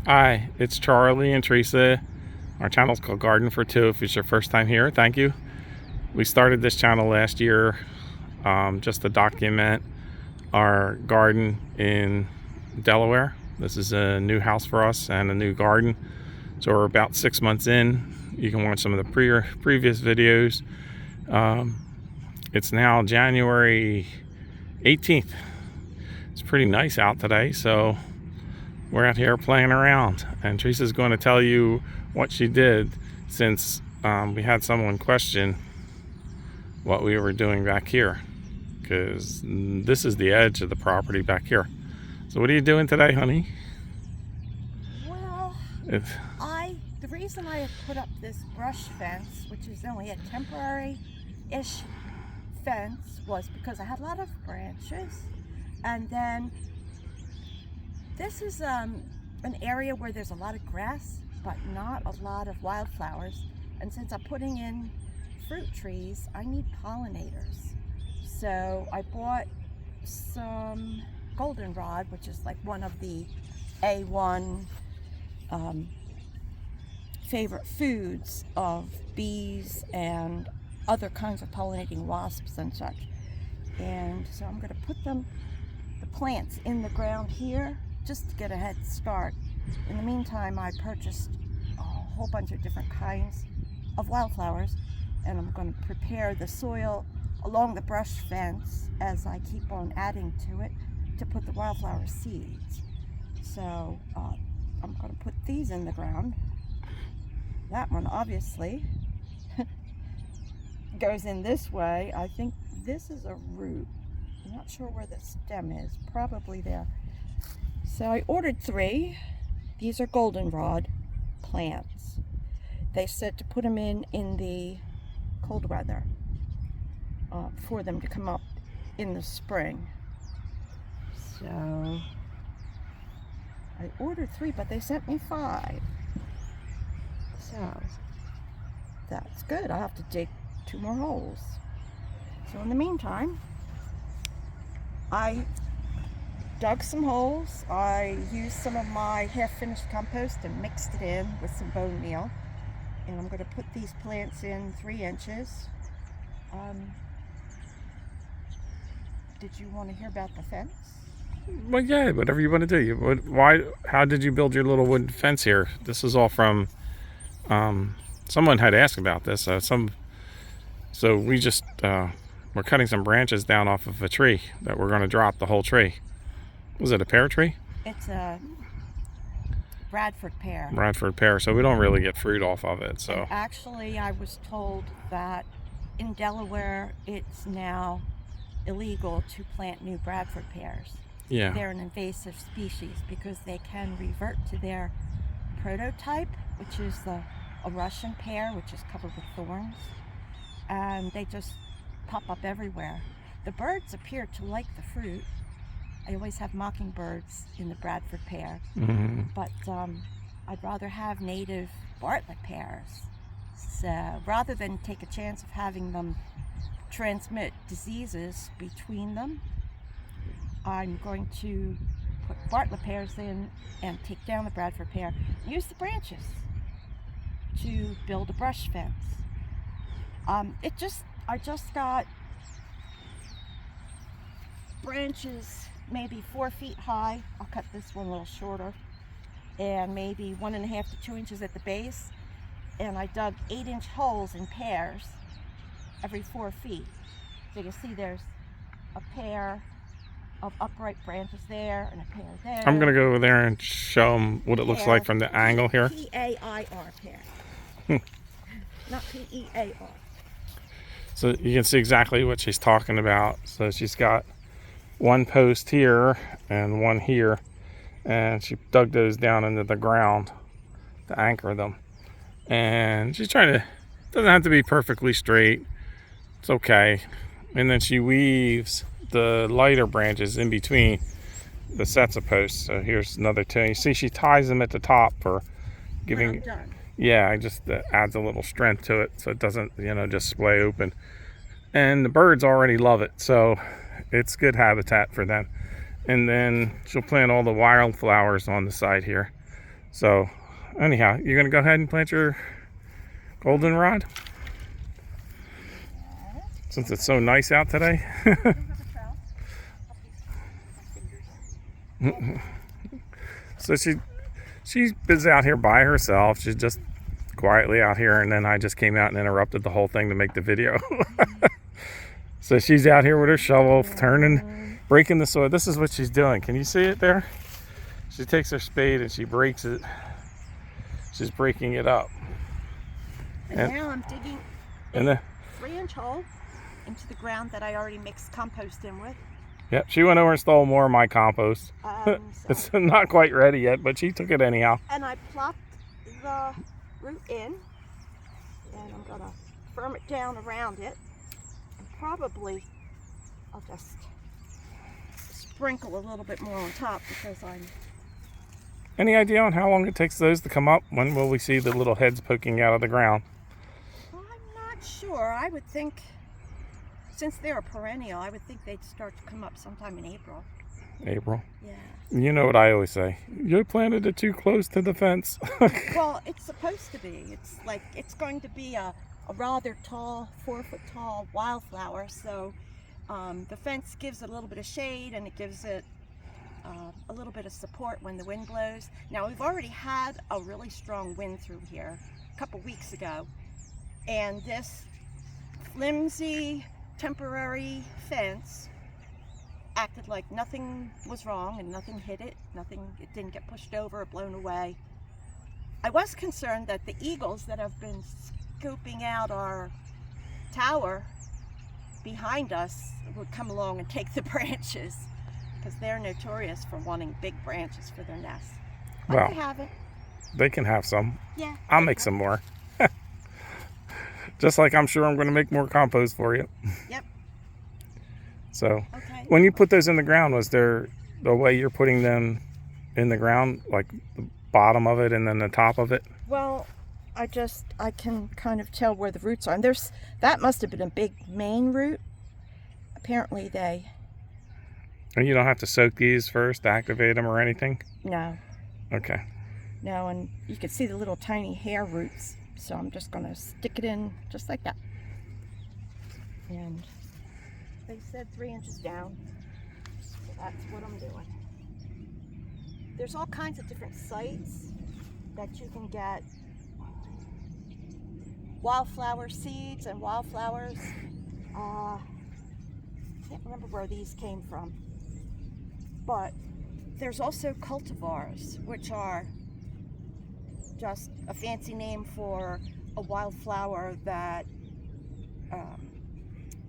Hi, it's Charlie and Theresa. Our channel is called Garden for Two. If it's your first time here, thank you. We started this channel last year just to document our garden in Delaware. This is a new house for us and a new garden. So we're about 6 months in. You can watch some of the previous videos. It's now January 18th. It's pretty nice out today, so we're out here playing around, and Teresa's going to tell you what she did since we had someone question what we were doing back here, because this is the edge of the property back here. So what are you doing today, honey? Well, the reason I have put up this brush fence, which is only a temporary-ish fence, was because I had a lot of branches, and then this is an area where there's a lot of grass, but not a lot of wildflowers. And since I'm putting in fruit trees, I need pollinators. So I bought some goldenrod, which is like one of the A1 favorite foods of bees and other kinds of pollinating wasps and such. And so I'm going to put the plants in the ground here, just to get a head start. In the meantime, I purchased a whole bunch of different kinds of wildflowers, and I'm going to prepare the soil along the brush fence as I keep on adding to it to put the wildflower seeds. So I'm going to put these in the ground. That one obviously goes in this way. I think this is a root. I'm not sure where the stem is, probably there. So I ordered 3. These are goldenrod plants. They said to put them in the cold weather for them to come up in the spring. So I ordered 3, but they sent me 5. So that's good. I'll have to dig 2 more holes. So in the meantime, I dug some holes. I used some of my half-finished compost and mixed it in with some bone meal. And I'm going to put these plants in 3 inches. Did you want to hear about the fence? Well, yeah, whatever you want to do. How did you build your little wooden fence here? This is all from someone had asked about this. So we just we're cutting some branches down off of a tree that we're going to drop the whole tree. Was it a pear tree? It's a Bradford pear. Bradford pear. So we don't really get fruit off of it. So and actually, I was told that in Delaware it's now illegal to plant new Bradford pears. Yeah. They're an invasive species because they can revert to their prototype, which is a Russian pear, which is covered with thorns, and they just pop up everywhere. The birds appear to like the fruit. I always have mockingbirds in the Bradford pear, but I'd rather have native Bartlett pears. So rather than take a chance of having them transmit diseases between them, I'm going to put Bartlett pears in and take down the Bradford pear, use the branches to build a brush fence. I just got branches maybe 4 feet high. I'll cut this one a little shorter, and maybe 1.5 to 2 inches at the base. And I dug 8-inch holes in pairs every 4 feet. So you can see there's a pair of upright branches there and a pair there. I'm gonna go over there and show them what it looks like from the angle here. P-A-I-R pear, not P-E-A-R. So you can see exactly what she's talking about. So she's got one post here and one here, and she dug those down into the ground to anchor them. And she's trying to, doesn't have to be perfectly straight, it's okay. And then she weaves the lighter branches in between the sets of posts. So here's another 2. You see she ties them at the top for giving, yeah, just adds a little strength to it so it doesn't, just splay open. And the birds already love it, so it's good habitat for them. And then she'll plant all the wildflowers on the side here. So anyhow, you're going to go ahead and plant your goldenrod? Since it's so nice out today. So she's out here by herself. She's just quietly out here, and then I just came out and interrupted the whole thing to make the video. So she's out here with her shovel, turning, breaking the soil. This is what she's doing. Can you see it there? She takes her spade and she breaks it. She's breaking it up. And now I'm digging a 3-inch hole into the ground that I already mixed compost in with. Yep, she went over and stole more of my compost. So. It's not quite ready yet, but she took it anyhow. And I plopped the root in, and I'm gonna firm it down around it. And probably I'll just sprinkle a little bit more on top because I'm... Any idea on how long it takes those to come up? When will we see the little heads poking out of the ground? Well, I'm not sure. I would think, since they're a perennial, I would think they'd start to come up sometime in April. April? Yeah. You know what I always say. You planted it too close to the fence. Well, it's supposed to be. It's like, it's going to be a rather tall, 4-foot tall wildflower. So the fence gives it a little bit of shade, and it gives it a little bit of support when the wind blows. Now, we've already had a really strong wind through here a couple weeks ago, and this flimsy temporary fence acted like nothing was wrong and nothing hit it, it didn't get pushed over or blown away. I was concerned that the eagles that have been scooping out our tower behind us would come along and take the branches, because they're notorious for wanting big branches for their nests. But well, they haven't. They can have some. Yeah. I'll make some more. Just like I'm sure I'm going to make more compost for you. Yep. So, okay. When you put those in the ground, was there the way you're putting them in the ground, like the bottom of it and then the top of it? Well, I can kind of tell where the roots are. And that must have been a big main root. Apparently they... And you don't have to soak these first to activate them or anything? No. Okay. No, and you can see the little tiny hair roots. So I'm just going to stick it in just like that. And they said 3 inches down. So that's what I'm doing. There's all kinds of different sites that you can get wildflower seeds and wildflowers. Can't remember where these came from. But there's also cultivars, which are just a fancy name for a wildflower that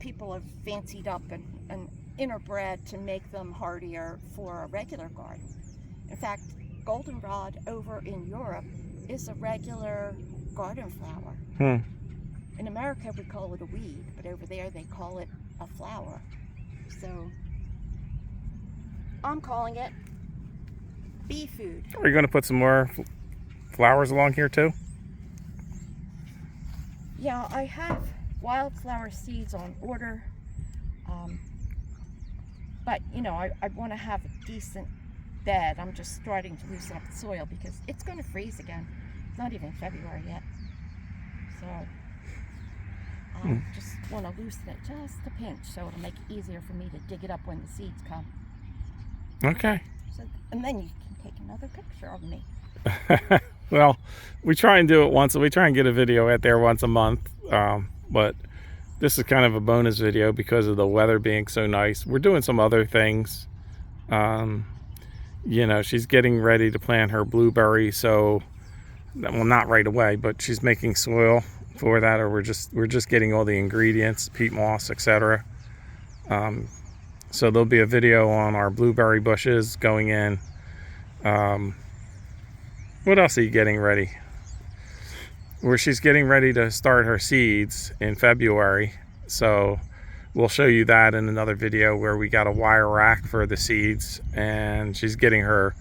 people have fancied up and interbred to make them hardier for a regular garden. In fact, goldenrod over in Europe is a regular garden flower. In America we call it a weed, but over there they call it a flower. So I'm calling it bee food. Are you going to put some more flowers along here too? Yeah, I have wildflower seeds on order, but you know, I want to have a decent bed. I'm just starting to loosen up the soil because it's going to freeze again. It's not even February yet, so I just want to loosen it just a pinch so it'll make it easier for me to dig it up when the seeds come. Okay. So, and then you can take another picture of me. Well, we try and do it once. We try and get a video out there once a month. But this is kind of a bonus video because of the weather being so nice. We're doing some other things. You know, she's getting ready to plant her blueberry. So, well, not right away, but she's making soil for that, or we're just getting all the ingredients, peat moss, etc. So there'll be a video on our blueberry bushes going in. What else are you getting ready? Where she's getting ready to start her seeds in February. So we'll show you that in another video where we got a wire rack for the seeds, and she's getting her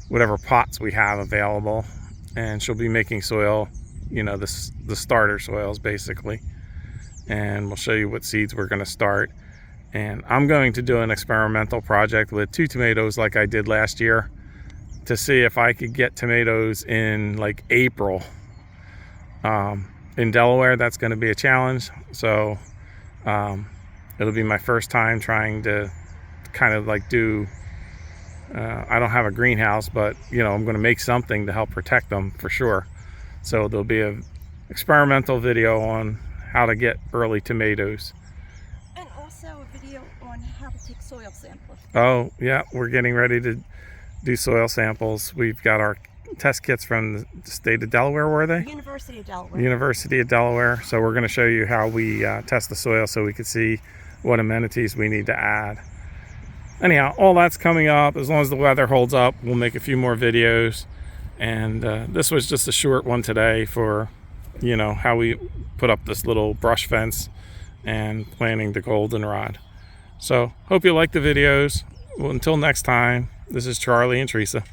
whatever pots we have available, and she'll be making soil, you know, the starter soils basically. And we'll show you what seeds we're going to start. And I'm going to do an experimental project with 2 tomatoes like I did last year. to see if I could get tomatoes in like April. In Delaware, that's going to be a challenge. So it'll be my first time trying to kind of like do, I don't have a greenhouse, but you know, I'm going to make something to help protect them for sure. So there'll be a experimental video on how to get early tomatoes. And also a video on how to take soil samples. Oh yeah, we're getting ready to do soil samples. We've got our test kits from the state of Delaware, were they? University of Delaware. University of Delaware. So we're going to show you how we test the soil so we can see what amenities we need to add. Anyhow, all that's coming up. As long as the weather holds up, we'll make a few more videos. And this was just a short one today for, you know, how we put up this little brush fence and planting the goldenrod. So hope you like the videos. Well, until next time, this is Charlie and Theresa.